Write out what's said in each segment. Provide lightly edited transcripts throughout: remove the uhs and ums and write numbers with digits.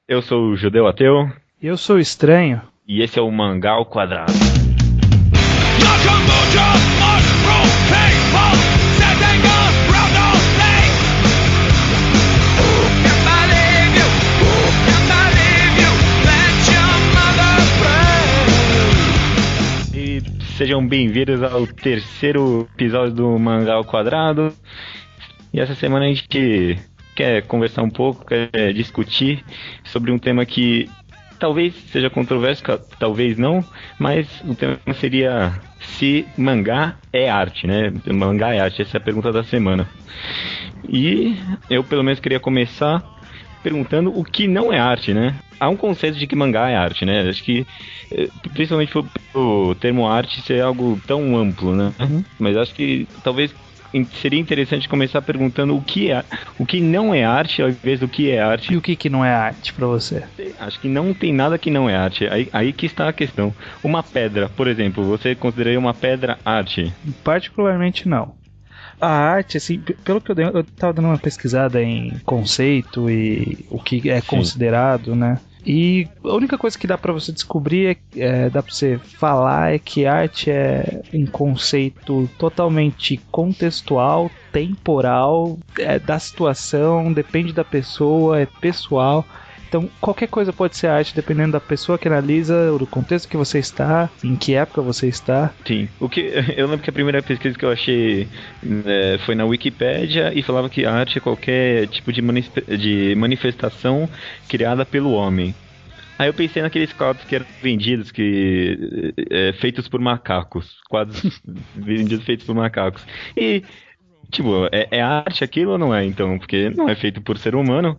Eu sou o Judeu Ateu Eu sou estranho. e esse é o Mangá ao Quadrado. E sejam bem-vindos ao terceiro episódio do Mangá ao Quadrado. E essa semana a gente quer conversar um pouco, quer discutir sobre um tema que talvez seja controverso, talvez não, mas o tema seria se mangá é arte, né? Mangá é arte, essa é a pergunta da semana. E eu pelo menos queria começar perguntando o que não é arte, né? Há um conceito de que mangá é arte, né? Acho que, principalmente o termo arte ser algo tão amplo, né? Mas acho que talvez seria interessante começar perguntando o que não é arte ao invés do que é arte. E o que não é arte pra você? Acho que não tem nada que não é arte. Aí que está a questão. Uma pedra, por exemplo, você consideraria uma pedra arte? Particularmente não. A arte, assim, pelo que eu tava dando uma pesquisada em conceito e o que é considerado, né? E a única coisa que dá pra você descobrir, dá pra você falar, é que arte é um conceito totalmente contextual, temporal, da situação, depende da pessoa, é pessoal. Então, qualquer coisa pode ser arte, dependendo da pessoa que analisa, do contexto que você está, em que época você está. Sim. Eu lembro que a primeira pesquisa que eu achei foi na Wikipédia e falava que arte é qualquer tipo de manifestação criada pelo homem. Aí eu pensei naqueles quadros que eram vendidos, feitos por macacos. Quadros vendidos feitos por macacos. E, tipo, é arte aquilo ou não é, então? Porque não é feito por ser humano.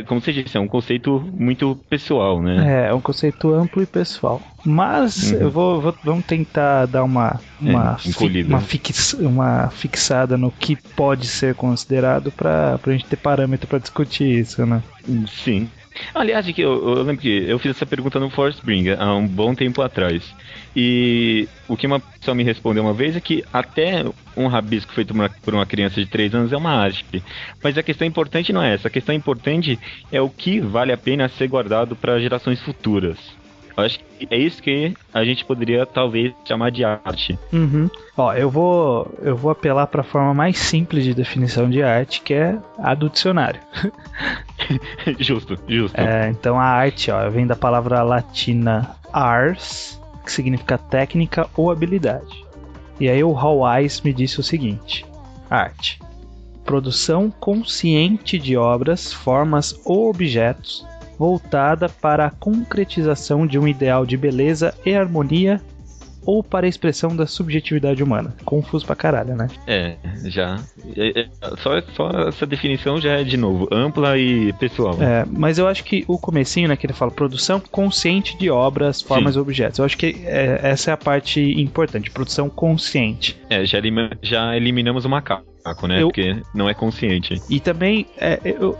Como você disse, é um conceito muito pessoal, né? É um conceito amplo e pessoal. Mas vamos tentar dar uma fixada no que pode ser considerado pra gente ter parâmetro pra discutir isso, né? Sim. Aliás, eu lembro que eu fiz essa pergunta no Forcebringer há um bom tempo atrás. E o que uma pessoa me respondeu uma vez é que até um rabisco feito por uma criança de 3 anos é uma arte. Mas a questão importante não é essa. A questão importante é o que vale a pena ser guardado para gerações futuras. Eu acho que é isso que a gente poderia talvez chamar de arte. Ó, eu vou apelar para a forma mais simples de definição de arte, que é a do dicionário. Justo. Então a arte, ó, vem da palavra latina ars, que significa técnica ou habilidade. E aí o Hawais me disse o seguinte: arte, produção consciente de obras, formas ou objetos voltada para a concretização de um ideal de beleza e harmonia ou para a expressão da subjetividade humana. Confuso pra caralho, né? Já. Só essa definição já é, de novo, ampla e pessoal. Mas eu acho que o comecinho, né, que ele fala produção consciente de obras, formas e objetos. Eu acho que essa é a parte importante, produção consciente. Já eliminamos o macaco, né? Porque não é consciente. E também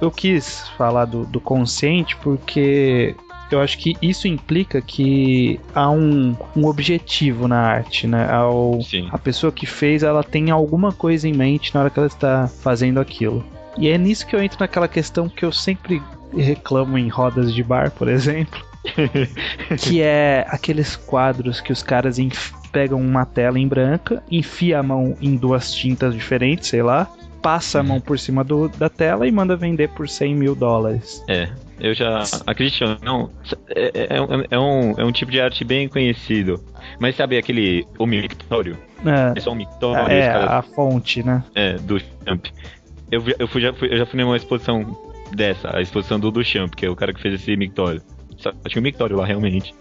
eu quis falar do consciente porque eu acho que isso implica que há um objetivo na arte, né? A pessoa que fez, ela tem alguma coisa em mente na hora que ela está fazendo aquilo. E é nisso que eu entro naquela questão que eu sempre reclamo em rodas de bar, por exemplo, que é aqueles quadros que os caras pegam uma tela em branca, enfia a mão em 2 tintas diferentes, sei lá, passa a mão por cima da tela e manda vender por $100 mil. Eu já acredito, não. É um tipo de arte bem conhecido. Mas sabe o mictório? É só um mictório. A fonte, né? Do Champ. Eu já fui numa exposição dessa, a exposição do Duchamp, que é o cara que fez esse mictório. Só tinha um mictório lá, realmente.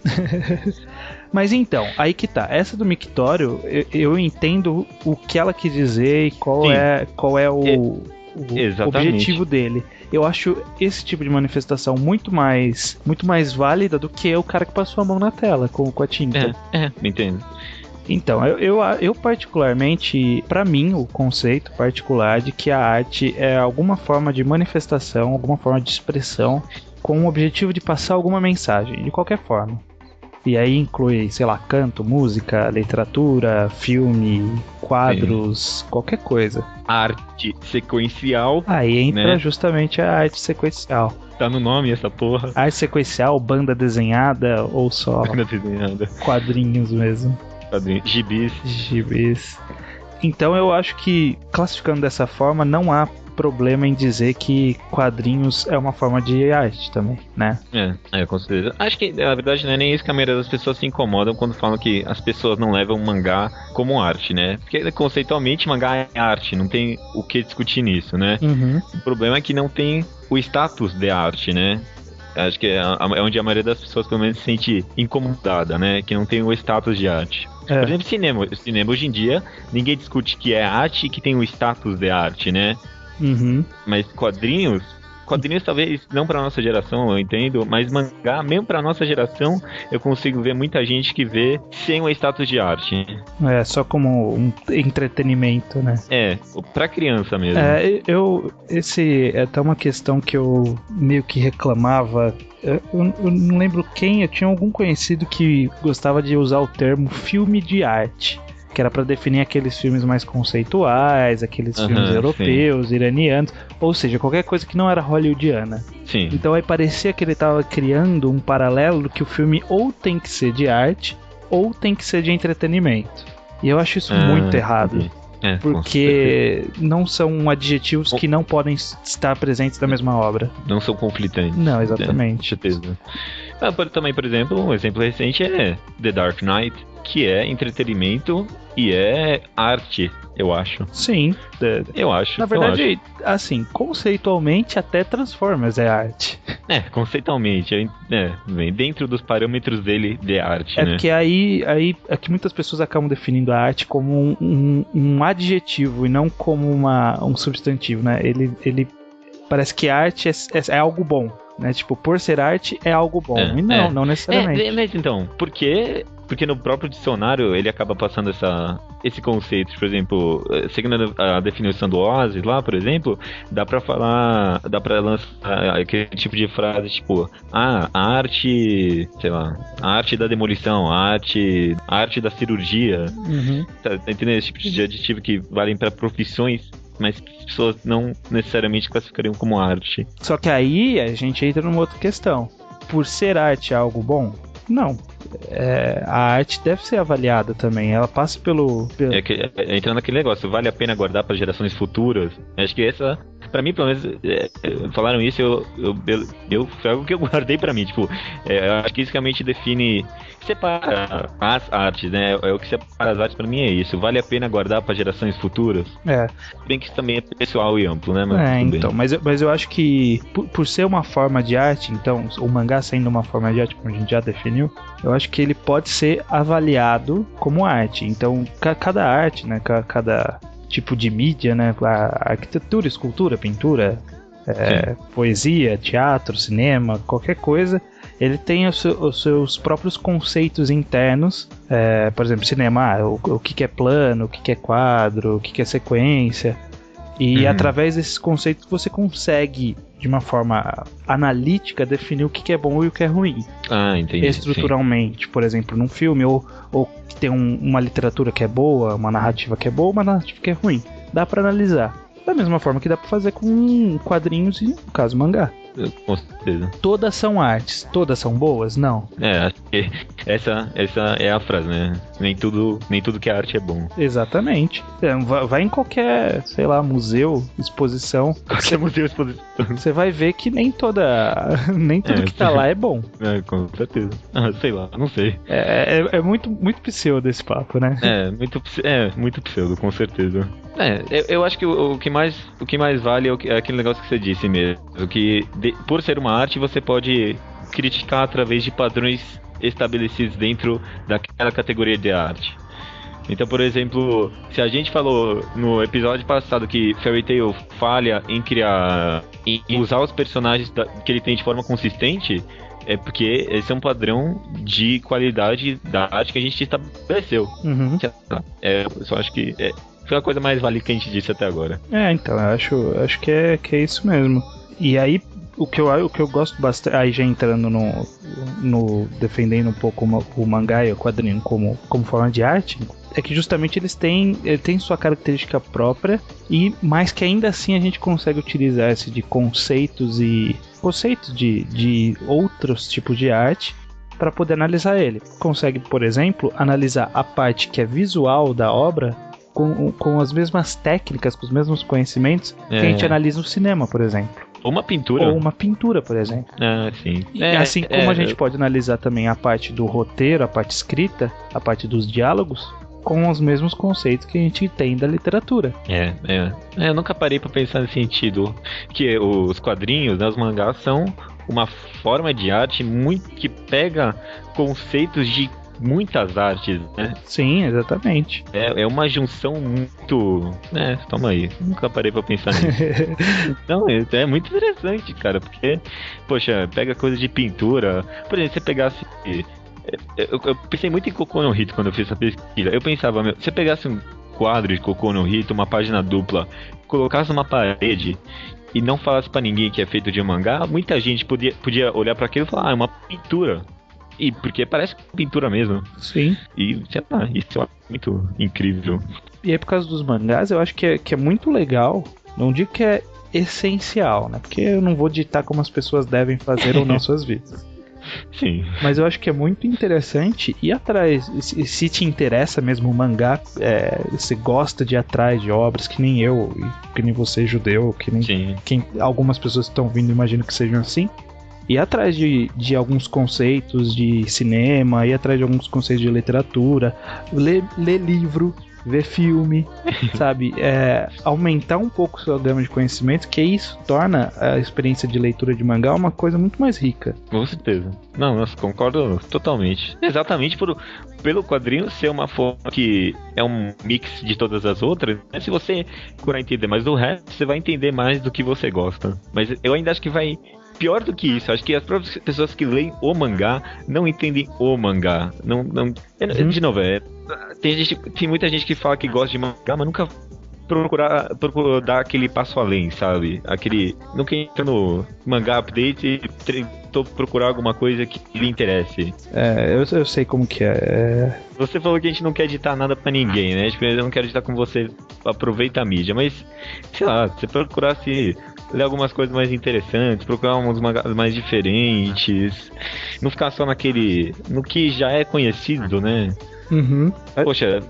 Mas então, aí que tá. Essa do mictório, eu entendo o que ela quis dizer e qual é o objetivo dele. Eu acho esse tipo de manifestação muito mais válida do que o cara que passou a mão na tela com a tinta. Entendo. Então, eu particularmente, pra mim, o conceito particular de que a arte é alguma forma de manifestação, alguma forma de expressão com o objetivo de passar alguma mensagem, de qualquer forma. E aí inclui, sei lá, canto, música, literatura, filme, quadros, qualquer coisa. Arte sequencial. Aí entra justamente a arte sequencial. Tá no nome essa porra. Arte sequencial, banda desenhada ou só banda desenhada. Quadrinhos mesmo. Quadrinhos. Gibis. Então eu acho que, classificando dessa forma, não há problema em dizer que quadrinhos é uma forma de arte também, né? Com certeza. Acho que, na verdade, não é nem isso que a maioria das pessoas se incomodam quando falam que as pessoas não levam mangá como arte, né? Porque, conceitualmente, mangá é arte, não tem o que discutir nisso, né? O problema é que não tem o status de arte, né? Acho que é onde a maioria das pessoas, pelo menos, se sente incomodada, né? Que não tem o status de arte. Por exemplo, cinema. Hoje em dia, ninguém discute que é arte e que tem o status de arte, né? Mas quadrinhos talvez não pra nossa geração, eu entendo, mas mangá, mesmo pra nossa geração, eu consigo ver muita gente que vê sem o status de arte. Só como um entretenimento, né? Pra criança mesmo. Esse é até uma questão que eu meio que reclamava. Eu não lembro quem, eu tinha algum conhecido que gostava de usar o termo filme de arte, que era pra definir aqueles filmes mais conceituais, aqueles filmes europeus, iranianos, ou seja, qualquer coisa que não era hollywoodiana. Sim. Então aí parecia que ele tava criando um paralelo que o filme ou tem que ser de arte, ou tem que ser de entretenimento. E eu acho isso muito errado. Porque não são adjetivos que não podem estar presentes na mesma obra. Não são conflitantes. Não, exatamente. Certeza. Também, por exemplo, um exemplo recente é The Dark Knight, que é entretenimento e é arte, eu acho. Sim. Eu acho. Na verdade, assim, conceitualmente até Transformers é arte. Conceitualmente, vem dentro dos parâmetros dele de arte, né? Porque aí é que muitas pessoas acabam definindo a arte como um adjetivo e não como um substantivo, né? Ele parece que arte é algo bom, né? Tipo, por ser arte é algo bom. E não necessariamente. Mas então, por quê? Porque no próprio dicionário ele acaba passando esse conceito. Por exemplo, seguindo a definição do Oasis lá, por exemplo, dá pra lançar aquele tipo de frase tipo, a arte, sei lá, a arte da demolição, a arte da cirurgia. Tá entendendo? Esse tipo de adjetivo que valem pra profissões, mas as pessoas não necessariamente classificariam como arte. Só que aí a gente entra numa outra questão. Por ser arte algo bom? Não. A arte deve ser avaliada também. Ela passa pelo... Entrando naquele negócio, vale a pena guardar para gerações futuras? Acho que essa, pra mim, pelo menos, falaram isso, foi algo que eu guardei pra mim. Tipo, eu acho que isso realmente define, separa as artes, né? O que separa as artes pra mim é isso. Vale a pena guardar para gerações futuras? Bem que isso também é pessoal e amplo, né? Mas eu acho que por ser uma forma de arte, então, o mangá sendo uma forma de arte, como a gente já definiu, eu acho que ele pode ser avaliado como arte. Então, cada arte, né? Cada tipo de mídia, né? A arquitetura, escultura, pintura, poesia, teatro, cinema, qualquer coisa, ele tem os seus próprios conceitos internos. Por exemplo, cinema, o que é plano, o que é quadro, o que é sequência. E através desses conceitos você consegue, de uma forma analítica, definir o que é bom e o que é ruim. Entendi. Estruturalmente, por exemplo, num filme, ou que tem uma literatura que é boa, uma narrativa que é boa, uma narrativa que é ruim. Dá pra analisar. Da mesma forma que dá pra fazer com quadrinhos e, no caso, mangá. Com certeza. Todas são artes, todas são boas? Não. Acho que essa é a frase, né? Nem tudo que é arte é bom. Exatamente. Vai em qualquer, sei lá, museu, exposição. Qualquer museu, exposição. Você vai ver que nem tudo que tá lá é bom. Com certeza. Sei lá, não sei. É muito, muito pseudo esse papo, né? Muito pseudo, com certeza. Eu acho que o que mais vale é aquele negócio que você disse mesmo. Que por ser uma arte, você pode criticar através de padrões estabelecidos dentro daquela categoria de arte. Então, por exemplo, se a gente falou no episódio passado que Fairy Tail falha em usar os personagens que ele tem de forma consistente, é porque esse é um padrão de qualidade da arte que a gente estabeleceu. Eu só acho que foi a coisa mais válida que a gente disse até agora. Então, eu acho que é isso mesmo. E aí, o que eu gosto bastante, aí já entrando no defendendo um pouco o mangá e o quadrinho como forma de arte, é que justamente ele tem sua característica própria, mas que ainda assim a gente consegue utilizar-se de conceitos de outros tipos de arte para poder analisar ele. Consegue, por exemplo, analisar a parte que é visual da obra com as mesmas técnicas, com os mesmos conhecimentos que a gente analisa no cinema, por exemplo. Ou uma pintura, por exemplo. Sim. Assim como a gente pode analisar também a parte do roteiro, a parte escrita, a parte dos diálogos, com os mesmos conceitos que a gente tem da literatura. Eu nunca parei pra pensar nesse sentido. Que os quadrinhos, né, os mangás, são uma forma de arte que pega conceitos de muitas artes, né? Sim, exatamente. É uma junção muito... toma aí. Nunca parei pra pensar nisso. Não, é muito interessante, cara, porque, poxa, pega coisa de pintura. Por exemplo, se você pegasse... Eu pensei muito em Cocô no Hito quando eu fiz essa pesquisa. Eu pensava, se você pegasse um quadro de Cocô no Hito, uma página dupla, colocasse numa parede e não falasse pra ninguém que é feito de mangá, muita gente podia olhar pra aquilo e falar, é uma pintura. E porque parece pintura mesmo. Sim. E, sei lá, isso é muito incrível. E aí, por causa dos mangás, eu acho que é muito legal. Não digo que é essencial, né? Porque eu não vou ditar como as pessoas devem fazer ou não suas vidas. Sim. Mas eu acho que é muito interessante ir atrás. Se te interessa mesmo o mangá, você gosta de ir atrás de obras, que nem eu, que nem você, judeu, que nem algumas pessoas que estão vindo, imagino que sejam assim. Ir atrás de alguns conceitos de cinema, ir atrás de alguns conceitos de literatura, ler livro, ver filme, sabe? Aumentar um pouco sua gama de conhecimento, que isso torna a experiência de leitura de mangá uma coisa muito mais rica. Com certeza. Não, eu concordo totalmente. Exatamente pelo quadrinho ser uma forma que é um mix de todas as outras, né? Se você procurar entender mais do resto, você vai entender mais do que você gosta. Mas eu ainda acho que vai... Pior do que isso, acho que as próprias pessoas que leem o mangá não entendem o mangá. De novo, tem muita gente que fala que gosta de mangá, mas nunca procura dar aquele passo além, sabe? Nunca entra no mangá update e tentou procurar alguma coisa que lhe interesse. Eu sei como que é. Você falou que a gente não quer editar nada pra ninguém, né? Tipo, eu não quero editar com você, aproveita a mídia, mas sei lá, se você procurasse ler algumas coisas mais interessantes, procurar uns mangás mais diferentes, não ficar só no que já é conhecido, né? Uhum. Poxa,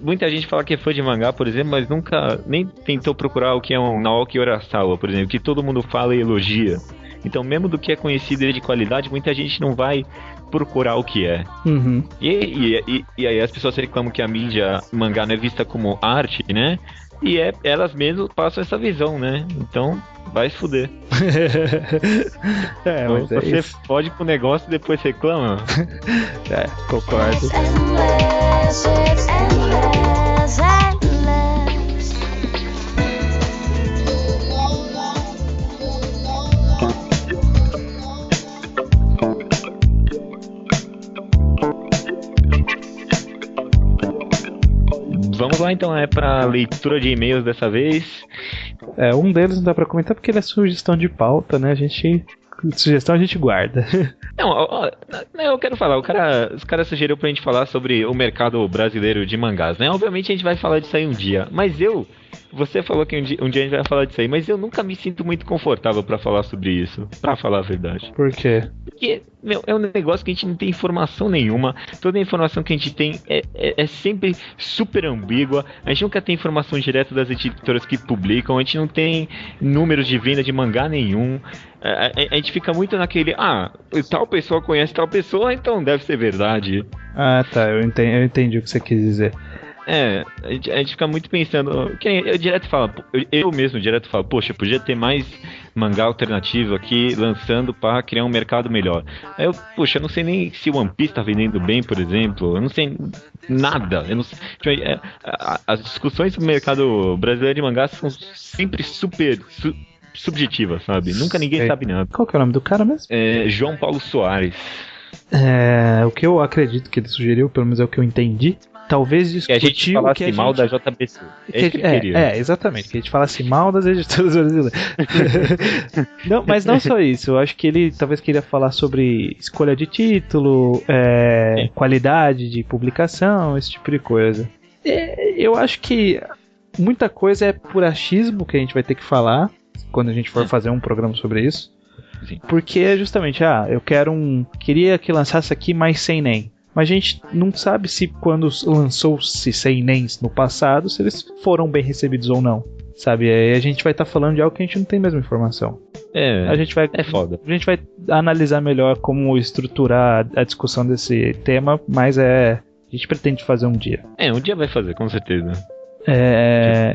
muita gente fala que é fã de mangá, por exemplo, mas nunca nem tentou procurar o que é um Naoki Urasawa, por exemplo, que todo mundo fala e elogia. Então, mesmo do que é conhecido e de qualidade, muita gente não vai procurar o que é. Uhum. E aí as pessoas reclamam que a mídia mangá não é vista como arte, né? E elas mesmas passam essa visão, né? Então, vai se fuder. Então, mas você isso. fode pro negócio e depois reclama. Concordo. Vamos lá então, pra leitura de e-mails dessa vez. Um deles não dá pra comentar porque ele é sugestão de pauta, né? Sugestão a gente guarda. Não, eu quero falar, os caras sugeriu pra gente falar sobre o mercado brasileiro de mangás, né? Obviamente a gente vai falar disso aí um dia, mas você falou que um dia a gente vai falar disso aí, mas eu nunca me sinto muito confortável pra falar sobre isso, pra falar a verdade. Por quê? Porque, é um negócio que a gente não tem informação nenhuma. Toda a informação que a gente tem é sempre super ambígua. A gente nunca tem informação direta das editoras que publicam. A gente não tem números de venda de mangá nenhum. A gente fica muito naquele... tal pessoa conhece tal pessoa, então deve ser verdade. Tá, eu entendi o que você quis dizer. A gente fica muito pensando... Eu mesmo direto falo, poxa, podia ter mais mangá alternativo aqui, lançando para criar um mercado melhor. Aí eu não sei nem se o One Piece tá vendendo bem, por exemplo. Eu não sei nada. Eu não sei, as discussões sobre o mercado brasileiro de mangá são sempre super... subjetivas, sabe? Nunca ninguém sabe nada. Qual que é o nome do cara mesmo? João Paulo Soares. O que eu acredito que ele sugeriu, pelo menos é o que eu entendi, talvez discutir que a gente falasse mal da JBC. Exatamente, que a gente falasse mal das editoras brasileiras. Não, mas não só isso, eu acho que ele talvez queria falar sobre escolha de título, qualidade de publicação, esse tipo de coisa. Eu acho que muita coisa é por achismo que a gente vai ter que falar quando a gente for fazer um programa sobre isso. Sim. Porque é justamente, queria que lançasse aqui mais sem nem. Mas a gente não sabe se quando lançou-se sem nens no passado, se eles foram bem recebidos ou não. Sabe? Aí a gente vai estar falando de algo que a gente não tem mesma informação. É foda. A gente vai analisar melhor como estruturar a discussão desse tema, mas a gente pretende fazer um dia. Um dia vai fazer, com certeza.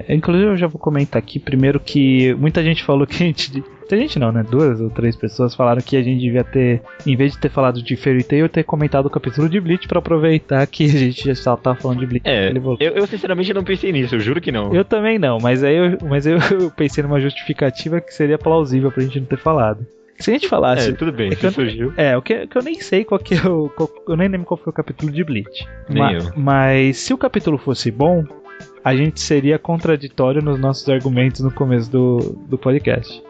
Inclusive eu já vou comentar aqui primeiro que muita gente falou que muita gente não, né? 2 ou 3 pessoas falaram que a gente devia ter, em vez de ter falado de Fairy Tail, ter comentado o capítulo de Bleach pra aproveitar que a gente já tá falando de Bleach. Eu sinceramente não pensei nisso, eu juro que não. Eu também não, mas eu pensei numa justificativa que seria plausível pra gente não ter falado. Se a gente falasse... tudo bem, você surgiu. O que eu nem sei qual que é eu nem lembro qual foi o capítulo de Bleach. Eu. Mas se o capítulo fosse bom, a gente seria contraditório nos nossos argumentos no começo do podcast.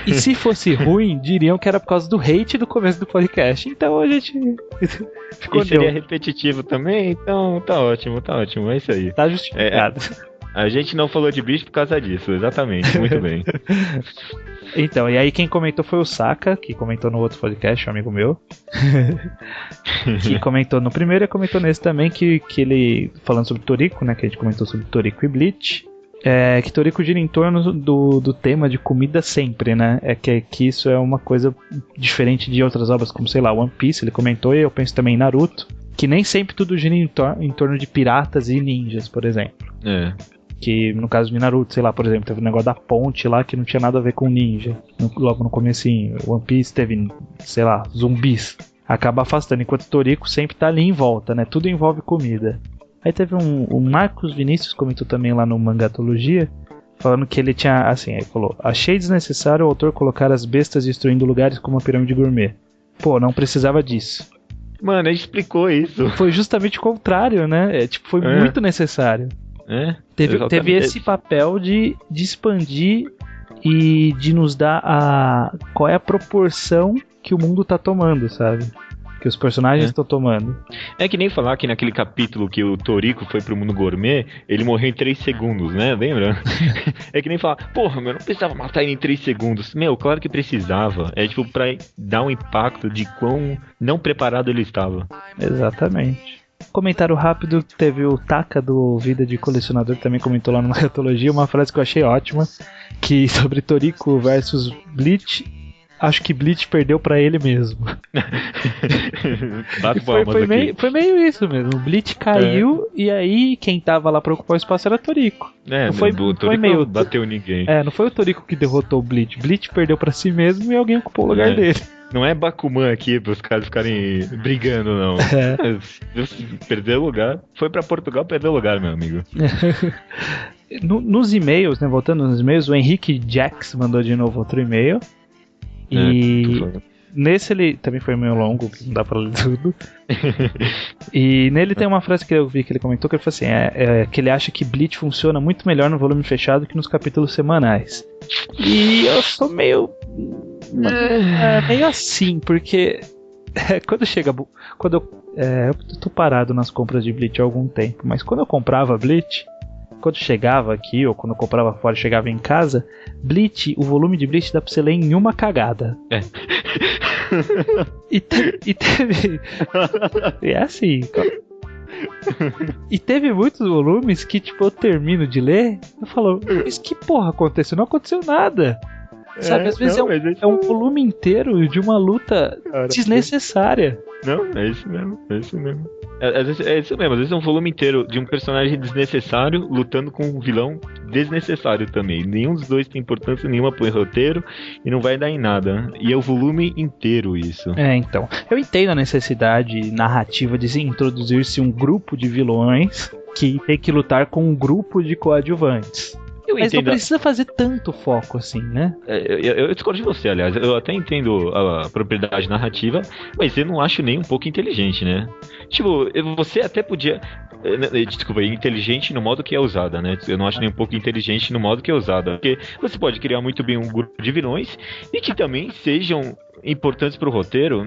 E se fosse ruim, diriam que era por causa do hate do começo do podcast. Então a gente ficou e seria repetitivo também, então tá ótimo, é isso aí. Tá justificado. A gente não falou de Bleach por causa disso, exatamente, muito bem. Então, e aí quem comentou foi o Saka, que comentou no outro podcast, um amigo meu. Que comentou no primeiro e comentou nesse também, que ele, falando sobre Toriko, né, que a gente comentou sobre Toriko e Bleach, que Toriko gira em torno do tema de comida sempre, né, que isso é uma coisa diferente de outras obras, como, sei lá, One Piece, ele comentou, e eu penso também em Naruto, que nem sempre tudo gira em torno de piratas e ninjas, por exemplo. Que no caso de Naruto, sei lá, por exemplo, teve um negócio da ponte lá que não tinha nada a ver com ninja. Logo no comecinho, One Piece teve, sei lá, zumbis. Acaba afastando, enquanto Toriko sempre tá ali em volta, né? Tudo envolve comida. Aí teve o Marcos Vinícius comentou também lá no Mangatologia, falando que ele tinha, assim, ele falou: achei desnecessário o autor colocar as bestas destruindo lugares como a pirâmide gourmet. Pô, não precisava disso. Mano, ele explicou isso. Foi justamente o contrário, né? Foi muito necessário. Teve esse papel de expandir e de nos dar qual é a proporção que o mundo tá tomando, sabe? Que os personagens estão tomando. É que nem falar que naquele capítulo que o Toriko foi pro mundo gourmet, ele morreu em 3 segundos, né? Lembra? É que nem falar, porra, meu, não precisava matar ele em 3 segundos. Meu, claro que precisava. É tipo pra dar um impacto de quão não preparado ele estava. Exatamente. Comentário rápido, teve o Taka do Vida de Colecionador, também comentou lá no Mangatologia, uma frase que eu achei ótima, que sobre Toriko versus Bleach, acho que Bleach perdeu pra ele mesmo. Foi meio isso mesmo, Bleach caiu e aí quem tava lá pra ocupar o espaço era Toriko. Não foi meio bateu ninguém. Não foi o Toriko que derrotou o Bleach, Bleach perdeu pra si mesmo e alguém ocupou o lugar dele. Não é Bakuman aqui pros caras ficarem brigando, não. Perdeu lugar. Foi pra Portugal, perdeu lugar, meu amigo. Nos e-mails, né? Voltando nos e-mails, o Henrique Jax mandou de novo outro e-mail. E nesse ele também foi meio longo, que não dá pra ler tudo. E nele tem uma frase que eu vi que ele comentou, que ele falou assim, que ele acha que Bleach funciona muito melhor no volume fechado que nos capítulos semanais. E eu sou meio assim, porque quando eu tô parado nas compras de Bleach há algum tempo, mas quando eu comprava Bleach, quando chegava aqui, ou quando eu comprava fora e chegava em casa, Bleach, o volume de Bleach dá pra você ler em uma cagada. E teve... É assim... E teve muitos volumes que, tipo, eu termino de ler, eu falo, mas que porra aconteceu? Não aconteceu nada. Sabe, às vezes é um volume inteiro de uma luta desnecessária. Não, é isso mesmo. Às vezes é um volume inteiro de um personagem desnecessário lutando com um vilão desnecessário também. Nenhum dos dois tem importância nenhuma pro roteiro e não vai dar em nada. E é o volume inteiro isso. Então. Eu entendo a necessidade narrativa de introduzir-se um grupo de vilões que tem que lutar com um grupo de coadjuvantes. Mas não precisa fazer tanto foco assim, né? Eu discordo de você, aliás. Eu até entendo a propriedade narrativa, mas eu não acho nem um pouco inteligente, né? Tipo, você até podia... Desculpa, inteligente no modo que é usada, né? Eu não acho nem um pouco inteligente no modo que é usada. Porque você pode criar muito bem um grupo de vilões e que também sejam importantes pro roteiro.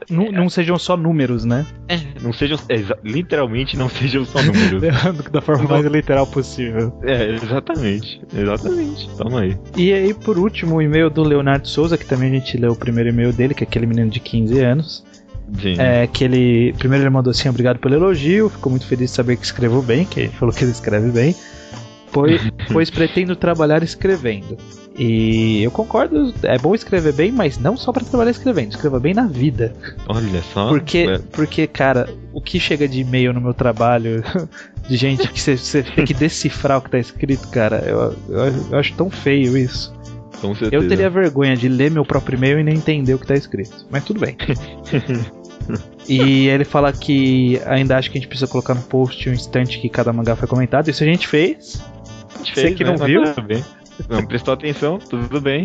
Não sejam só números, né? Não sejam... literalmente não sejam só números. Da forma mais literal possível. Exatamente. Toma aí. E aí, por último, o e-mail do Leonardo Souza, que também a gente leu o primeiro e-mail dele, que é aquele menino de 15 anos. Sim. Primeiro ele mandou assim: obrigado pelo elogio, ficou muito feliz de saber que escreveu bem, que ele falou que ele escreve bem, pois pretendo trabalhar escrevendo. E eu concordo, é bom escrever bem, mas não só pra trabalhar escrevendo, escreva bem na vida. Olha só. Porque, cara, o que chega de e-mail no meu trabalho, de gente que você tem que decifrar o que tá escrito, cara, eu acho tão feio isso. Com certeza. Eu teria vergonha de ler meu próprio e-mail e nem entender o que tá escrito, mas tudo bem. E ele fala que ainda acha que a gente precisa colocar no post um instante que cada mangá foi comentado. Isso a gente fez. Você que não viu. Tudo bem. Não prestou atenção, tudo bem.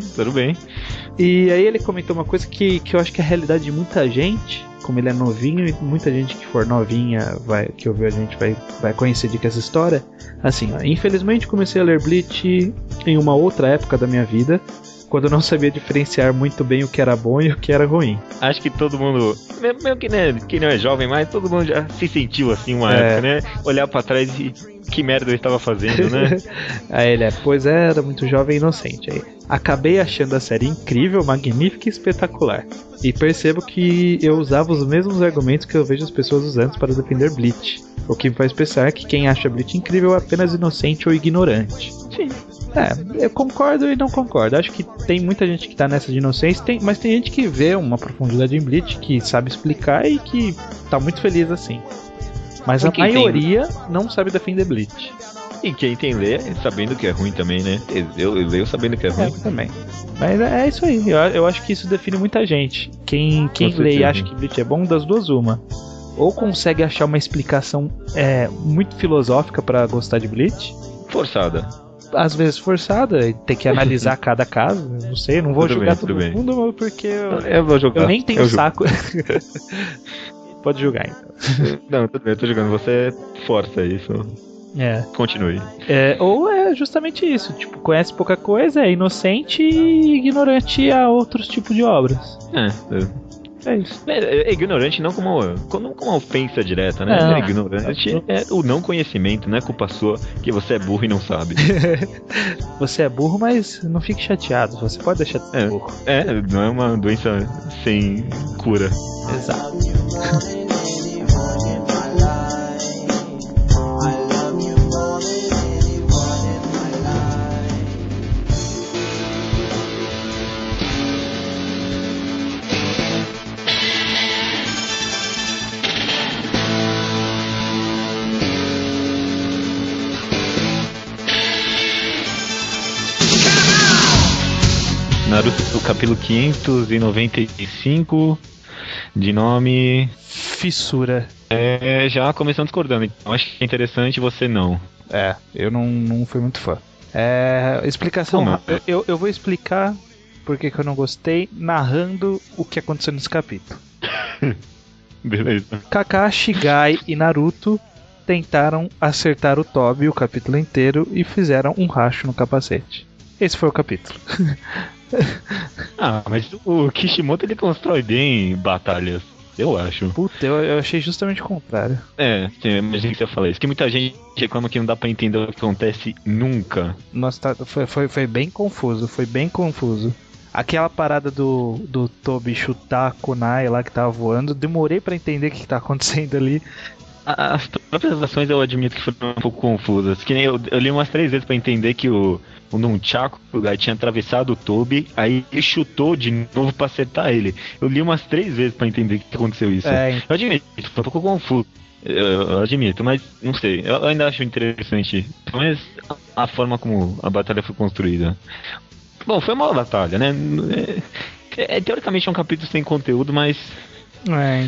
E aí ele comentou uma coisa que eu acho que é a realidade de muita gente. Como ele é novinho, e muita gente que for novinha que ouviu a gente vai coincidir com essa história. Assim, ó, infelizmente comecei a ler Bleach em uma outra época da minha vida, quando eu não sabia diferenciar muito bem o que era bom e o que era ruim. Acho que todo mundo, mesmo que não é jovem, mas todo mundo já se sentiu assim uma época, né? Olhar pra trás e que merda eu estava fazendo, né? Aí ele pois era muito jovem e inocente. Aí, acabei achando a série incrível, magnífica e espetacular. E percebo que eu usava os mesmos argumentos que eu vejo as pessoas usando para defender Bleach. O que me faz pensar que quem acha Bleach incrível é apenas inocente ou ignorante. Sim. Eu concordo e não concordo. Acho que tem muita gente que tá nessa de inocência, mas tem gente que vê uma profundidade em Bleach, que sabe explicar e que tá muito feliz assim. Mas a maioria não sabe defender Bleach. E quem tem lê sabendo que é ruim também, né? Eu leio sabendo que é ruim. Também. Mas é isso aí. Eu acho que isso define muita gente. Quem lê e acha que Bleach é bom, das duas uma. Ou consegue achar uma explicação muito filosófica pra gostar de Bleach. Forçada. Às vezes forçada, tem que analisar cada caso. Não sei, não vou julgar todo mundo, porque eu nem tenho saco. Pode julgar, então. Não, tudo bem, eu tô jogando. Você força isso. Continue. Ou é justamente isso. Tipo, conhece pouca coisa, é inocente e ignorante a outros tipos de obras. É isso. É ignorante não como uma ofensa direta, né? Ignorante é o não conhecimento, não é culpa sua que você é burro e não sabe. Você é burro, mas não fique chateado. Você pode deixar de ser burro. Não é uma doença sem cura. Exato. Naruto, capítulo 595, de nome... Fissura. Já começando discordando, então acho que é interessante você não. Eu não fui muito fã. Explicação... Eu vou explicar porque que eu não gostei, narrando o que aconteceu nesse capítulo. Beleza. Kakashi, Gai e Naruto tentaram acertar o Tobi o capítulo inteiro e fizeram um racho no capacete. Esse foi o capítulo. Mas o Kishimoto ele constrói bem batalhas, eu acho. Puta, eu achei justamente o contrário. Imagina que você fala isso. Que muita gente reclama que não dá pra entender o que acontece nunca. Nossa, foi bem confuso, Aquela parada do Tobi chutar a kunai lá que tava voando, demorei pra entender o que tá acontecendo ali. As próprias ações eu admito que foram um pouco confusas. Que nem eu li umas 3 vezes pra entender que o Nunchaku tinha atravessado o Tobi, aí ele chutou de novo pra acertar ele. Eu li umas 3 vezes pra entender que aconteceu isso. Eu admito, foi um pouco confuso. Eu admito, mas não sei. Eu ainda acho interessante, pelo menos a forma como a batalha foi construída. Bom, foi uma batalha, né? Teoricamente é um capítulo sem conteúdo, mas...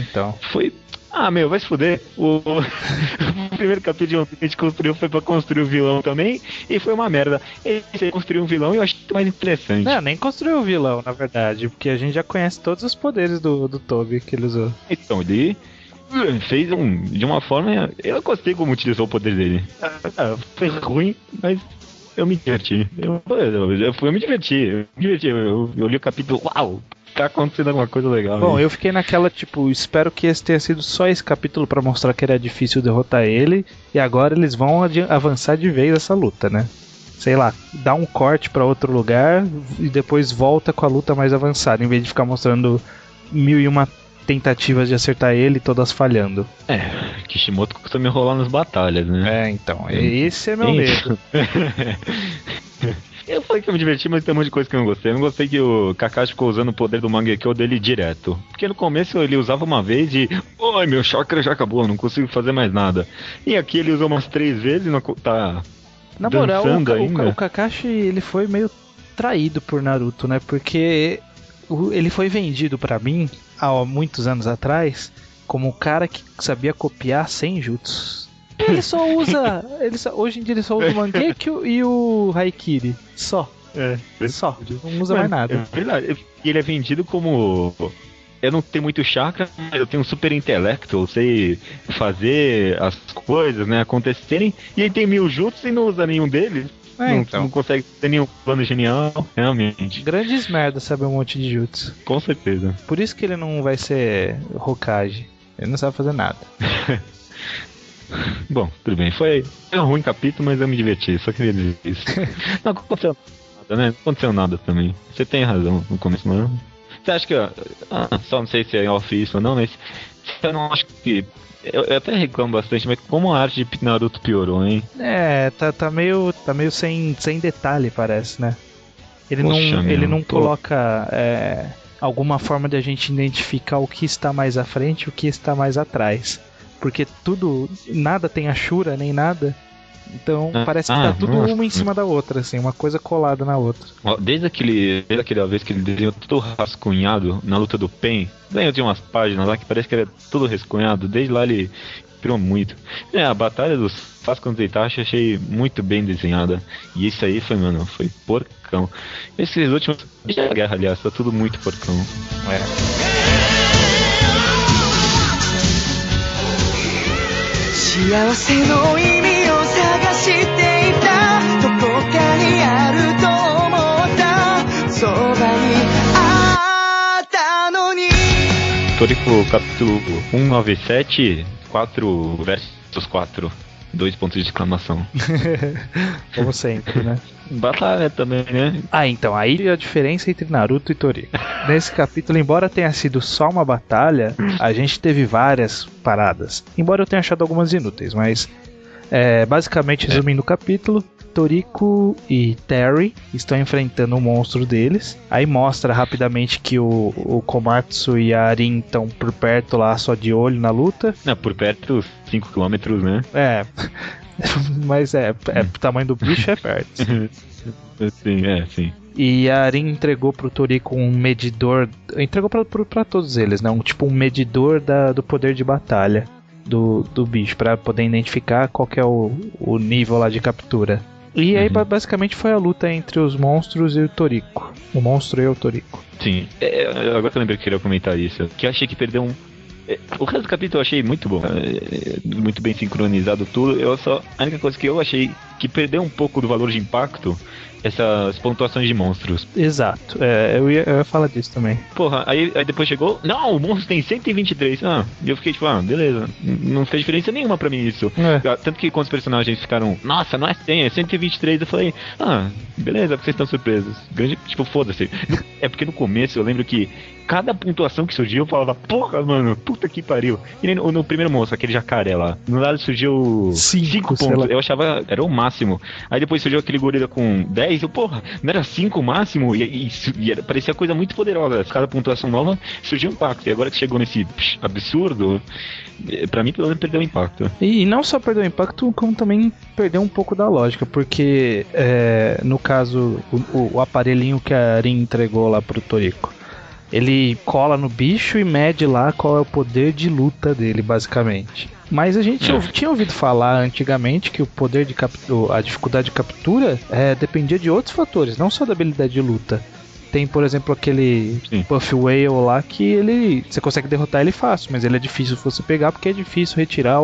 então... Foi... vai se fuder. primeiro capítulo de One Piece que a gente construiu foi pra construir o vilão também, e foi uma merda. E você construiu um vilão e eu achei mais interessante. Não, nem construiu o vilão, na verdade, porque a gente já conhece todos os poderes do Toby que ele usou. Então, ele fez de uma forma... Eu gostei como utilizou o poder dele. Foi ruim, mas eu me diverti. Eu me diverti. Eu li o capítulo, uau! Tá acontecendo alguma coisa legal. Bom, eu fiquei naquela, tipo, espero que esse tenha sido só esse capítulo pra mostrar que era difícil derrotar ele, e agora eles vão avançar de vez essa luta, né? Sei lá, dá um corte pra outro lugar e depois volta com a luta mais avançada, em vez de ficar mostrando 1001 tentativas de acertar ele, todas falhando. Kishimoto costuma me enrolar nas batalhas, né? Então, esse é meu medo. Eu falei que eu me diverti, mas tem um monte de coisa que eu não gostei. Eu não gostei que o Kakashi ficou usando o poder do Mangekyo dele direto. Porque no começo ele usava uma vez e... Ai, meu chakra já acabou, não consigo fazer mais nada. E aqui ele usou umas 3 vezes e não tá... Na moral, o Kakashi, ele foi meio traído por Naruto, né? Porque ele foi vendido pra mim, há muitos anos atrás, como o cara que sabia copiar senjutsus. Ele só usa... hoje em dia ele só usa o Mangekyo e o Haikiri. Só. Só. Não usa mais nada. É verdade. E ele é vendido como... Eu não tenho muito chakra, mas eu tenho um super intelecto. Eu sei fazer as coisas, né, acontecerem. E ele tem 1000 jutsus e não usa nenhum deles. Não consegue ter nenhum plano genial, realmente. Grandes merdas sabe um monte de jutsu. Com certeza. Por isso que ele não vai ser Hokage. Ele não sabe fazer nada. Bom, tudo bem. Foi um ruim capítulo, mas eu me diverti. Só queria dizer isso. Não aconteceu nada, né? Não aconteceu nada também. Você tem razão no começo, mas... Você acha que... só não sei se é off isso ou não, mas... Eu não acho que... Eu até reclamo bastante, mas como a arte de Naruto piorou, hein? Tá meio sem detalhe, parece, né? Ele não coloca alguma forma de a gente identificar o que está mais à frente e o que está mais atrás. Porque nada tem Ashura, nem nada. Então parece que tá tudo uma em cima da outra, assim, uma coisa colada na outra. Desde aquela vez que ele desenhou tudo rascunhado na luta do Pen, daí tinha umas páginas lá que parece que era tudo rascunhado, desde lá ele pirou muito. A batalha dos Sasuke contra Itachi achei muito bem desenhada. E isso aí foi porcão. Esses últimos da guerra, aliás, tá tudo muito porcão. Toriko, capítulo 197, 4 versus 4. 2 pontos de exclamação. Como sempre, né? Batalha também, né? Então, aí a diferença entre Naruto e Toriko. Nesse capítulo, embora tenha sido só uma batalha, a gente teve várias paradas. Embora eu tenha achado algumas inúteis, mas basicamente, resumindo o capítulo, Toriko e Terry estão enfrentando um monstro deles. Aí mostra rapidamente que o Komatsu e a Arin estão por perto lá, só de olho na luta. Por perto, 5 km, né? Mas o tamanho do bicho é perto. Sim. E a Arin entregou pro Toriko um medidor. Entregou pra todos eles, né? Um medidor do poder de batalha do bicho, pra poder identificar qual que é o nível lá de captura. E aí basicamente foi a luta entre os monstros e o Toriko. O monstro e o Toriko. Sim, agora que eu lembrei que eu queria comentar isso. Que eu achei que perdeu o resto do capítulo eu achei muito bom. Muito bem sincronizado tudo. A única coisa que eu achei que perdeu um pouco do valor de impacto, essas pontuações de monstros. Exato, eu ia falar disso também. Porra, aí depois chegou, não, o monstro tem 123. E eu fiquei tipo, beleza, não fez diferença nenhuma pra mim isso. Tanto que quando os personagens ficaram, nossa, não é 100, é 123, eu falei, beleza, porque vocês estão surpresos. Tipo, foda-se. É porque no começo eu lembro que cada pontuação que surgiu, eu falava, porra, mano, puta que pariu. E no primeiro monstro, aquele jacaré lá, no lado surgiu 5 pontos, eu achava, era o máximo. Aí depois surgiu aquele gorila com 10, porra, não era 5 o máximo? E parecia coisa muito poderosa. Cada pontuação nova surgiu um impacto. E agora que chegou nesse absurdo, pra mim pelo menos perdeu o impacto. E não só perdeu o impacto, como também perdeu um pouco da lógica, porque no caso, o aparelhinho que a Arin entregou lá pro Toriko, ele cola no bicho e mede lá qual é o poder de luta dele, basicamente. Mas a gente tinha ouvido falar antigamente que o poder de a dificuldade de captura dependia de outros fatores, não só da habilidade de luta. Tem, por exemplo, aquele Puff Whale lá que você consegue derrotar ele fácil, mas ele é difícil você pegar porque é difícil retirar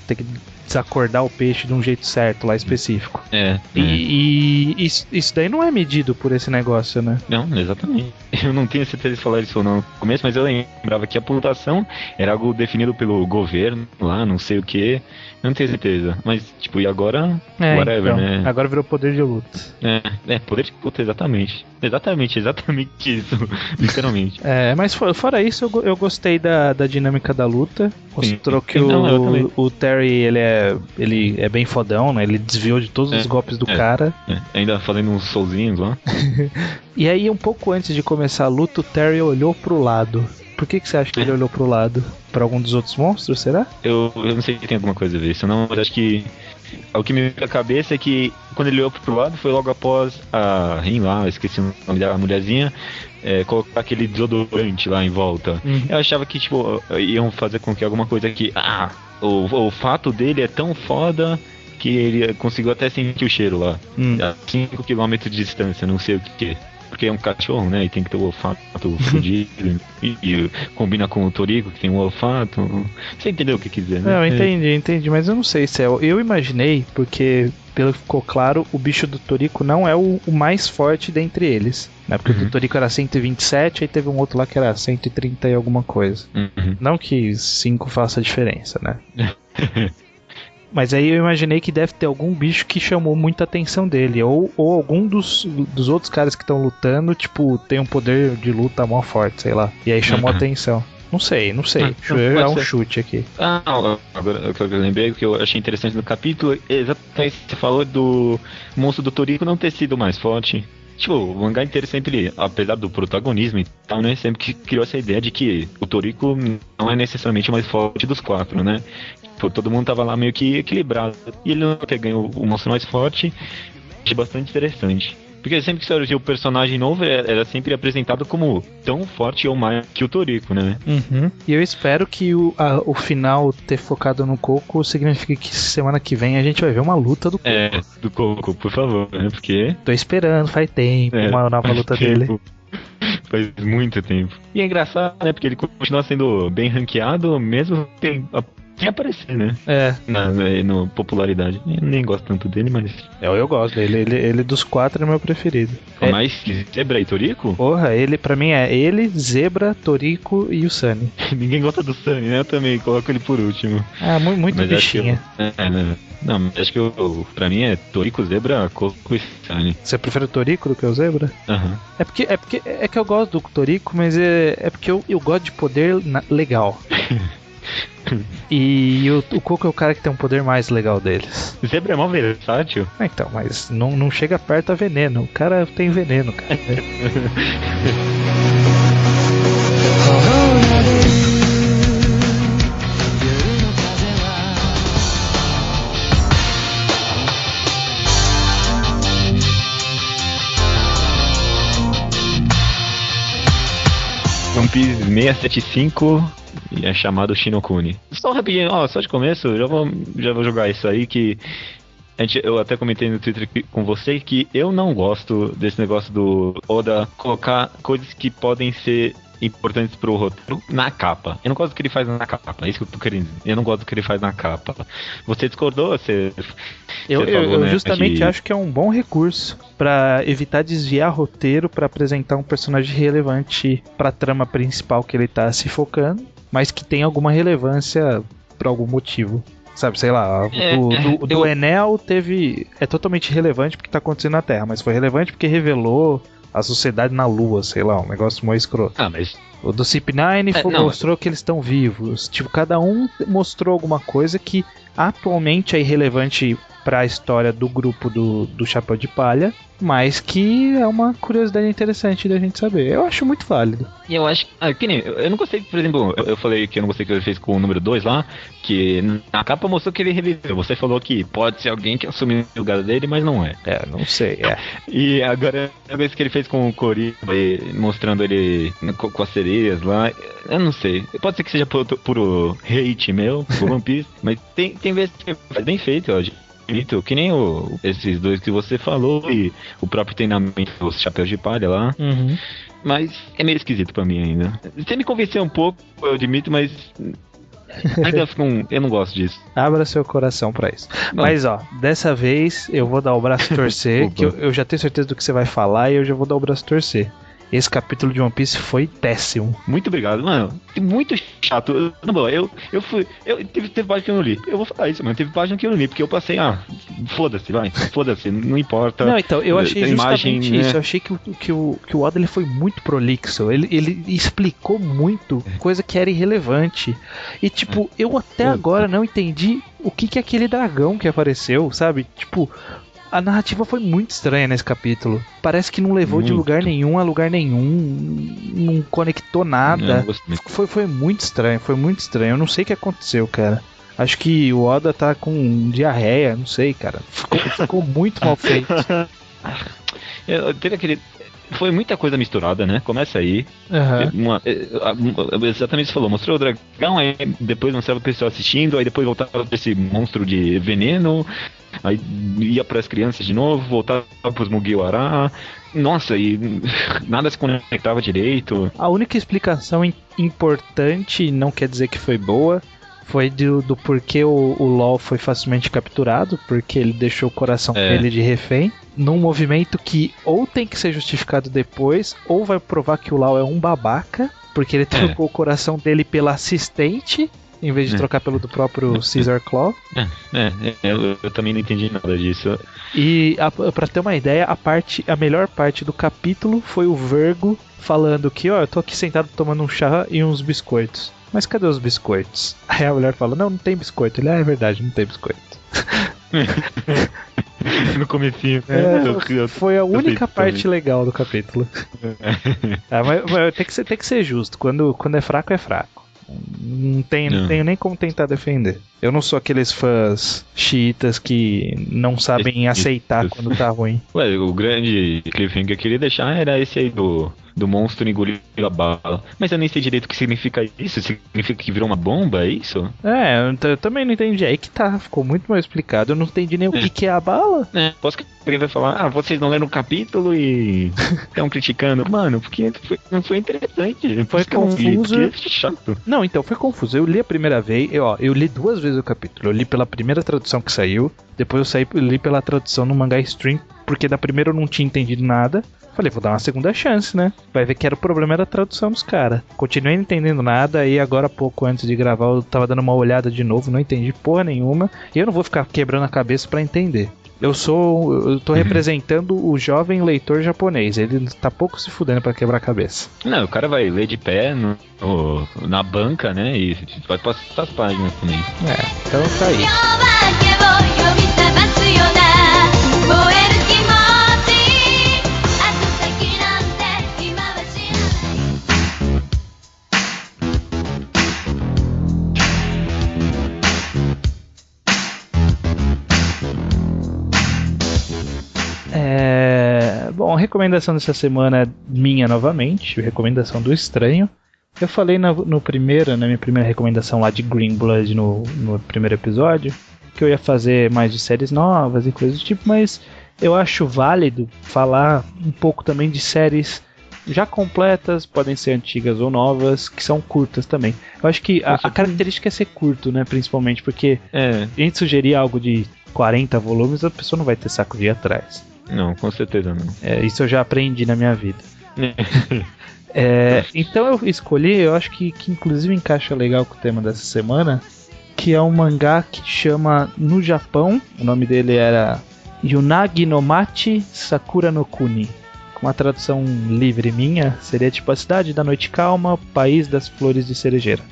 ter que desacordar o peixe de um jeito certo lá específico. E isso daí não é medido por esse negócio, né? Não, exatamente. Eu não tenho certeza de falar isso ou não no começo, mas eu lembrava que a pontuação era algo definido pelo governo lá, não sei o que. Não tenho certeza. Mas, tipo, e agora? Whatever, então, né? Agora virou poder de luta. Poder de luta, exatamente. Exatamente isso. Literalmente. Mas fora isso, eu gostei da dinâmica da luta. Mostrou que o Terry, ele é bem fodão, né? Ele desviou de todos os golpes do cara. Ainda fazendo uns solzinhos lá. E aí, um pouco antes de começar a luta, o Terry olhou pro lado. Por que você acha que ele olhou pro lado? Pra algum dos outros monstros, será? Eu não sei se tem alguma coisa a ver isso, não, mas acho que o que me veio na cabeça é que quando ele olhou pro lado foi logo após a Rin lá, esqueci o nome da mulherzinha, colocar aquele desodorante lá em volta. Eu achava que, tipo, iam fazer com que alguma coisa que... o fato dele é tão foda que ele conseguiu até sentir o cheiro lá. A 5 km de distância, não sei o que. Porque é um cachorro, né? E tem que ter o olfato fudido. e combina com o Toriko, que tem um olfato. Você entendeu o que quis dizer, né? Não, entendi. Mas eu não sei, Céu. Eu imaginei, porque, pelo que ficou claro, o bicho do Toriko não é o mais forte dentre eles. Né? Porque o do Toriko era 127, aí teve um outro lá que era 130 e alguma coisa. Não que 5 faça diferença, né? Mas aí eu imaginei que deve ter algum bicho que chamou muita atenção dele. Ou algum dos outros caras que estão lutando, tipo, tem um poder de luta mó forte, sei lá. E aí chamou atenção. Não sei. É um chute aqui. Agora o que eu lembrei, que eu achei interessante no capítulo, exatamente você falou do monstro do Toriko não ter sido mais forte. Tipo, o mangá inteiro sempre, apesar do protagonismo e tal, né, sempre criou essa ideia de que o Toriko não é necessariamente o mais forte dos 4, né? Tipo, todo mundo tava lá meio que equilibrado. E ele não ter ganho o monstro mais forte, achei bastante interessante. Porque sempre que surgiu o personagem novo, era sempre apresentado como tão forte ou mais que o Toriko, né? E eu espero que o final ter focado no Coco signifique que semana que vem a gente vai ver uma luta do Coco. Do Coco, por favor, né? Porque... Tô esperando, faz tempo, uma nova luta dele. Faz muito tempo. E é engraçado, né? Porque ele continua sendo bem ranqueado, mesmo sem aparecer, né? No popularidade. Eu nem gosto tanto dele, mas... Eu gosto dele. Ele dos 4 é meu preferido. Mas Zebra e Toriko? Porra, ele pra mim é ele, Zebra, Toriko e o Sunny. Ninguém gosta do Sunny, né? Eu também coloco ele por último. Muito mas bichinha. Não, mas acho que pra mim é Toriko, Zebra, Coco e Sunny. Você prefere o Toriko do que o Zebra? É que eu gosto do Toriko, mas é porque eu gosto de poder legal. E o Coco é o cara que tem um poder mais legal deles. Zebra é mó versátil. Então, mas não chega perto a veneno. O cara tem veneno, cara. One Piece 675 e é chamado Shinokuni. Só rapidinho, só de começo, já vou jogar isso aí que eu até comentei no Twitter com você que eu não gosto desse negócio do Oda colocar coisas que podem ser importantes pro roteiro na capa. Eu não gosto do que ele faz na capa, é isso que eu tô querendo dizer. Eu não gosto do que ele faz na capa. Você discordou? Eu justamente acho que é um bom recurso pra evitar desviar roteiro, pra apresentar um personagem relevante pra trama principal que ele tá se focando, mas que tem alguma relevância por algum motivo. Sabe, sei lá, o do Enel é totalmente relevante porque tá acontecendo na Terra, mas foi relevante porque revelou a sociedade na Lua, sei lá, um negócio mó escroto. Mas... O do CP9 mostrou que eles estão vivos. Tipo, cada um mostrou alguma coisa que atualmente é irrelevante pra história do grupo do Chapéu de Palha, mas que é uma curiosidade interessante da gente saber. Eu acho muito válido. E eu acho que nem, eu não gostei, por exemplo, eu falei que eu não gostei que ele fez com o número 2 lá, que na capa mostrou que ele reviveu. Você falou que pode ser alguém que assumiu o lugar dele, mas não é. Não sei, E agora, a vez que ele fez com o Koriba, mostrando ele com a sereia areias lá. Eu não sei. Pode ser que seja puro hate meu, por One Piece, mas tem vezes que faz bem feito, ó. Que nem esses dois que você falou e o próprio treinamento dos chapéus de palha lá. Uhum. Mas é meio esquisito pra mim ainda. Você me convenceu um pouco, eu admito, mas ainda eu não gosto disso. Abra seu coração pra isso. Não. Mas ó, dessa vez eu vou dar o braço a torcer, que eu já tenho certeza do que você vai falar e eu já vou dar o braço a torcer. Esse capítulo de One Piece foi péssimo. Muito obrigado, mano. Muito chato. Teve página que eu não li. Eu vou falar isso, mano. Teve página que eu não li, porque eu passei, foda-se, vai. Foda-se, não importa. Não, então, eu achei justamente imagem, isso. Né? Eu achei que o Oda ele foi muito prolixo. Ele explicou muito coisa que era irrelevante. E, tipo, eu até agora não entendi o que é aquele dragão que apareceu, sabe? Tipo... A narrativa foi muito estranha nesse capítulo. Parece que não levou de lugar nenhum a lugar nenhum. Não conectou nada. Foi muito estranho, foi muito estranho. Eu não sei o que aconteceu, cara. Acho que o Oda tá com diarreia, não sei, cara. Ficou muito mal feito. Teve aquele... Foi muita coisa misturada, né? Começa aí. Exatamente você falou. Mostrou o dragão, aí depois mostrava o pessoal assistindo, aí depois voltava pra esse monstro de veneno, aí ia pras crianças de novo, voltava pros Mugiwara. Nossa, e nada se conectava direito. A única explicação importante, não quer dizer que foi boa, foi do porquê o LOL foi facilmente capturado, porque ele deixou o coração dele de refém, num movimento que ou tem que ser justificado depois, ou vai provar que o LOL é um babaca, porque ele trocou o coração dele pela assistente, em vez de trocar pelo do próprio Caesar Claw. Eu também não entendi nada disso. E pra ter uma ideia, a melhor parte do capítulo foi o Vergo falando que, eu tô aqui sentado tomando um chá e uns biscoitos. Mas cadê os biscoitos? Aí a mulher fala, não tem biscoito. Ele, é verdade, não tem biscoito. No comecinho, né? Foi a única parte legal do capítulo. Mas tem que ser justo. Quando é fraco, é fraco. Não tenho nem como tentar defender. Eu não sou aqueles fãs xiitas que não sabem aceitar quando tá ruim. Ué, o grande cliffhanger que eu queria deixar era esse aí do monstro engolir a bala. Mas eu nem sei direito o que significa isso. Significa que virou uma bomba, é isso? Eu também não entendi. Aí que tá, ficou muito mal explicado. Eu não entendi nem o que é a bala. Posso que alguém vai falar, vocês não leram o capítulo e estão criticando. Mano, porque não foi interessante. Foi confuso. Chato. Não, então, foi confuso. Eu li a primeira vez, eu li 2 vezes o capítulo. Eu li pela primeira tradução que saiu, depois eu li pela tradução no Mangá Stream, porque da primeira eu não tinha entendido nada. Falei, vou dar uma segunda chance, né? Vai ver que o problema era a tradução dos caras. Continuei não entendendo nada, e agora pouco antes de gravar eu tava dando uma olhada de novo, não entendi porra nenhuma, e eu não vou ficar quebrando a cabeça pra entender. Eu tô representando o jovem leitor japonês, ele tá pouco se fudendo pra quebrar a cabeça. Não, o cara vai ler de pé na banca, né? E vai passar as páginas também. Então tá aí. Bom, a recomendação dessa semana é minha novamente, recomendação do Estranho. Eu falei na minha primeira recomendação lá de Green Blood no primeiro episódio, que eu ia fazer mais de séries novas e coisas do tipo, mas eu acho válido falar um pouco também de séries já completas, podem ser antigas ou novas, que são curtas também. Eu acho que a característica é ser curto, né, principalmente, porque a gente sugerir algo de 40 volumes, a pessoa não vai ter saco de ir atrás. Não, com certeza não. Isso eu já aprendi na minha vida. Então eu escolhi, eu acho que inclusive encaixa legal com o tema dessa semana, que é um mangá que chama No Japão, o nome dele era Yunagi no Machi Sakura no Kuni. Com uma tradução livre minha, seria tipo a cidade da noite calma, país das flores de cerejeira.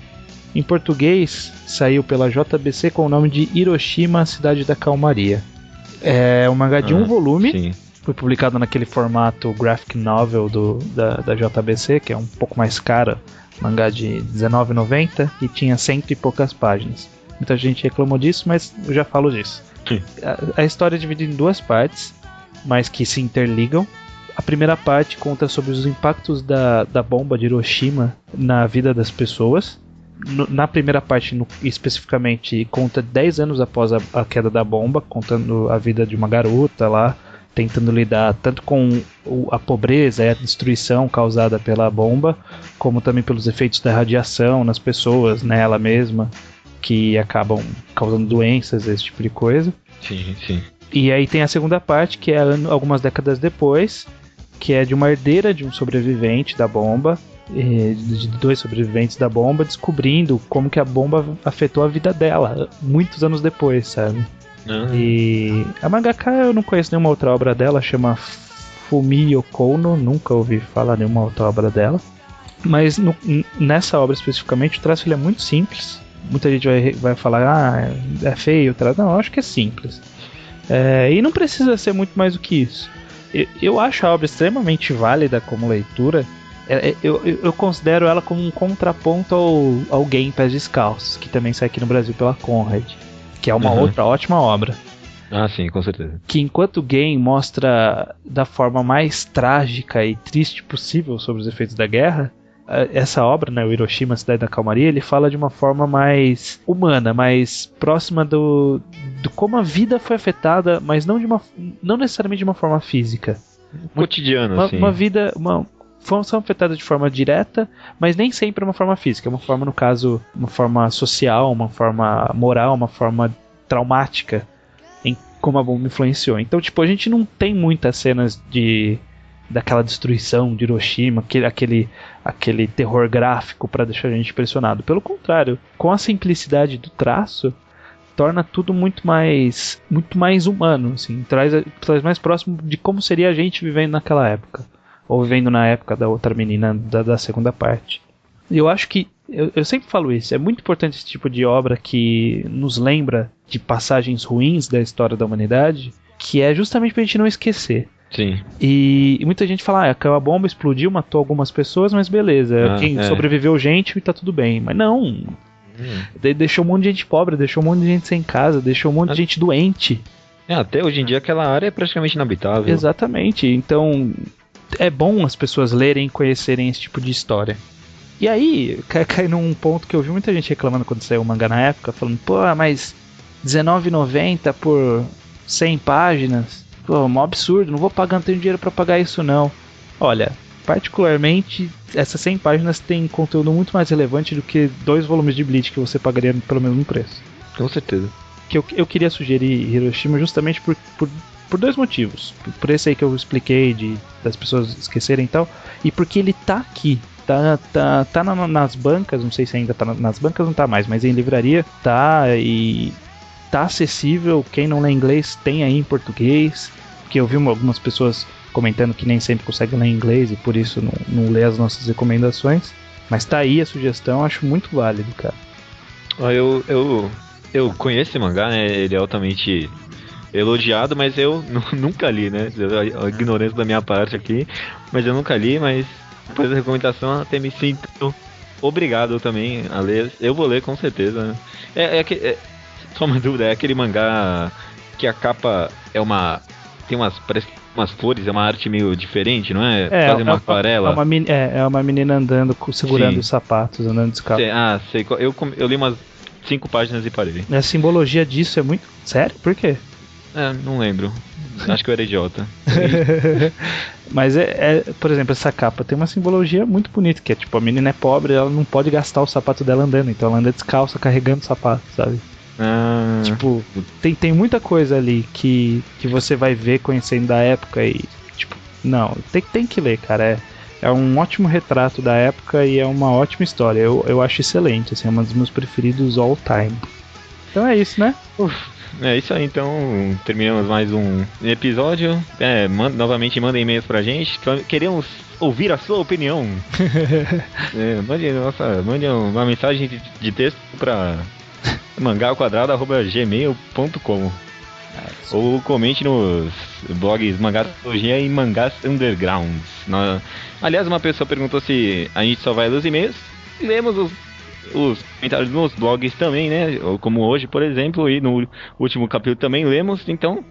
Em português, saiu pela JBC com o nome de Hiroshima, cidade da calmaria. É um mangá de 1 volume, sim. Foi publicado naquele formato graphic novel da JBC, que é um pouco mais caro, mangá de R$19,90 e tinha 100 e poucas páginas. Muita gente reclamou disso, mas eu já falo disso. A história é dividida em 2 partes, mas que se interligam. A primeira parte conta sobre os impactos da bomba de Hiroshima na vida das pessoas. Na primeira parte, especificamente, conta 10 anos após a queda da bomba, contando a vida de uma garota lá, tentando lidar tanto com a pobreza e a destruição causada pela bomba, como também pelos efeitos da radiação nas pessoas, nela mesma, que acabam causando doenças, esse tipo de coisa. Sim, sim. E aí tem a segunda parte, que é algumas décadas depois, que é de uma herdeira de um sobrevivente da bomba, de 2 sobreviventes da bomba, descobrindo como que a bomba afetou a vida dela, muitos anos depois, sabe? E a mangaka, eu não conheço nenhuma outra obra dela, chama Fumio Kono, nunca ouvi falar nenhuma outra obra dela. Mas nessa obra especificamente, o traço ele é muito simples. Muita gente vai falar, é feio o traço. Não, eu acho que é simples. E não precisa ser muito mais do que isso. Eu acho a obra extremamente válida como leitura. Eu considero ela como um contraponto ao Game Pés Descalços, que também sai aqui no Brasil pela Conrad, que é uma outra ótima obra. Ah, sim, com certeza. Que enquanto o Game mostra da forma mais trágica e triste possível sobre os efeitos da guerra, essa obra, né, o Hiroshima, a Cidade da Calmaria, ele fala de uma forma mais humana, mais próxima do como a vida foi afetada, mas não necessariamente de uma forma física. Cotidiano, assim. Uma vida... são afetadas de forma direta, mas nem sempre uma forma física. Uma forma, no caso, uma forma social, uma forma moral, uma forma traumática, em como a bomba influenciou. Então, tipo, a gente não tem muitas cenas daquela destruição de Hiroshima, aquele terror gráfico para deixar a gente impressionado. Pelo contrário, com a simplicidade do traço, torna tudo muito mais humano, assim, traz mais próximo de como seria a gente vivendo naquela época. Ou vivendo na época da outra menina da segunda parte. E eu acho que, eu sempre falo isso, é muito importante esse tipo de obra que nos lembra de passagens ruins da história da humanidade, que é justamente pra gente não esquecer. Sim. E muita gente fala, a bomba explodiu, matou algumas pessoas, mas beleza, quem sobreviveu gente e tá tudo bem. Mas não, deixou um monte de gente pobre, deixou um monte de gente sem casa, deixou um monte de gente doente. Até hoje em dia aquela área é praticamente inabitável. Exatamente, então... é bom as pessoas lerem e conhecerem esse tipo de história. E aí, cai num ponto que eu vi muita gente reclamando quando saiu o mangá na época, falando, mas R$19,90 por 100 páginas? Pô, mó absurdo, não vou pagar, não tenho dinheiro pra pagar isso não. Olha, particularmente, essas 100 páginas têm conteúdo muito mais relevante do que 2 volumes de Bleach que você pagaria pelo mesmo preço. Com certeza. Que eu queria sugerir Hiroshima justamente por 2 motivos. Por esse aí que eu expliquei, das pessoas esquecerem e tal, e porque ele tá aqui. Tá nas bancas, não sei se ainda tá nas bancas, não tá mais, mas em livraria tá, e tá acessível. Quem não lê inglês tem aí em português, porque eu vi algumas pessoas comentando que nem sempre conseguem ler inglês e por isso não lê as nossas recomendações. Mas tá aí a sugestão, acho muito válido, cara. Eu conheço esse mangá, né? Ele é altamente elogiado, mas eu nunca li, né? A ignorância da minha parte aqui, mas eu nunca li, mas depois da recomendação até me sinto obrigado também a ler. Eu vou ler com certeza, né? Só uma dúvida, é aquele mangá que a capa parece umas flores, é uma arte meio diferente, não é? Quase uma aquarela. É uma menina andando, segurando os sapatos, andando descalço. Sei. Eu li umas 5 páginas e parei. A simbologia disso é muito... Sério? Por quê? Não lembro. Acho que eu era idiota. Mas por exemplo, essa capa tem uma simbologia muito bonita, que é tipo, a menina é pobre, ela não pode gastar o sapato dela andando, então ela anda descalça carregando o sapato, sabe? Tipo, tem muita coisa ali que você vai ver conhecendo da época e, tipo, não, tem que ler, cara. É um ótimo retrato da época e é uma ótima história. Eu acho excelente, assim, é um dos meus preferidos all time. Então é isso, né? É isso aí, então terminamos mais um episódio. Novamente mandem e-mails pra gente. Queremos ouvir a sua opinião. Mande uma mensagem de texto pra mangaquadrado@gmail.com ou comente nos blogs Mangatologia e Mangás Undergrounds. Aliás, uma pessoa perguntou se a gente só vai ler os e-mails. Lemos os comentários nos blogs também, né? Como hoje, por exemplo, e no último capítulo também lemos. Então,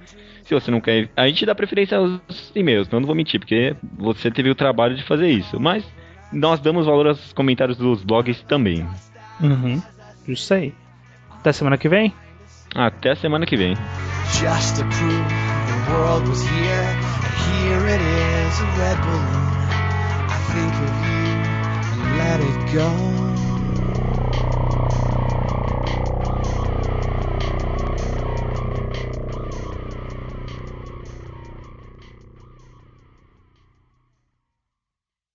Se você não quer... A gente dá preferência aos e-mails, não vou mentir, porque você teve o trabalho de fazer isso. Mas nós damos valor aos comentários dos blogs também. Isso aí. Até semana que vem? Até a semana que vem. Just to prove the world was here, and here it is, a red balloon. I think of you and let it go.